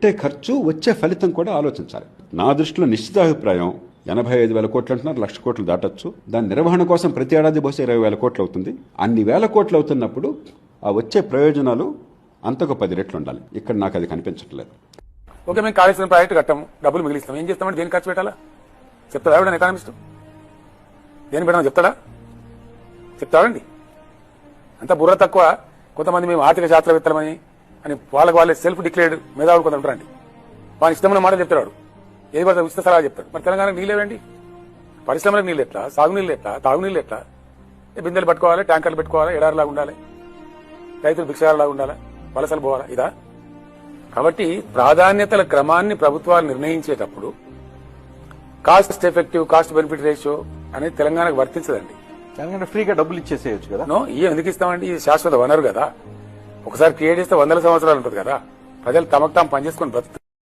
పెట్టే ఖర్చు వచ్చే ఫలితం కూడా ఆలోచించాలి. నా దృష్టిలో నిశ్చితాభిప్రాయం 85,000 కోట్లు అంటున్నారు, 1,00,000 కోట్లు దాటొచ్చు. దాని నిర్వహణ కోసం ప్రతి ఏడాది బహుశా 20,000 కోట్లు అవుతుంది. అన్ని వేల కోట్లు అవుతున్నప్పుడు ఆ వచ్చే ప్రయోజనాలు అంతకు 10 రెట్లు ఉండాలి. ఇక్కడ నాకు అది కనిపించట్లేదు. ఓకే, మేము కాళేశ్వరం ప్రాజెక్టు కట్టాము, డబ్బులు మిగిలిస్తాం, ఏం చేస్తామంటే దేని ఖర్చు పెట్టాలా చెప్తాడా ఎవడన్నా ఎకానమిస్ట్? దేని పెట్టామని చెప్తాడండి? అంత బుర్ర తక్కువ. కొంతమంది మేము ఆర్థిక శాస్త్రవేత్తలమని అని వాళ్ళే సెల్ఫ్ డిక్లేర్డ్ మేధావులు కొంత ఉంటారండి. వాని ఇష్టమైన మాట చెప్తాడు, ఏది పడితే ఉచిత సలహా చెప్తాడు. మరి తెలంగాణకు నీళ్ళేవండి, పరిశ్రమలకు నీళ్ళు ఎట్లా, సాగునీళ్ళు ఎట్లా, తాగునీళ్ళు ఎట్లా? బిందెలు పట్టుకోవాలి, ట్యాంకర్లు పెట్టుకోవాలి, ఎడారిలాగా ఉండాలి, రైతులు భిక్షాలాగా ఉండాలి, వలసలు పోవాలా? ఇదా? కాబట్టి ప్రాధాన్యతల క్రమాన్ని ప్రభుత్వాలు నిర్ణయించేటప్పుడు cost effective, cost benefit ratio అనేది తెలంగాణకు వర్తించదండి. తెలంగాణ ఫ్రీగా డబ్బులు ఇచ్చేసేయచ్చు కదా. ఎందుకు ఇస్తామండి? ఇది శాశ్వత వనరు కదా. ఒకసారి క్రియేట్ చేస్తే 100 సంవత్సరాలు ఉంటుంది కదా. ప్రజలు తమకు తాము పనిచేసుకొని బ్రతుకుతారు.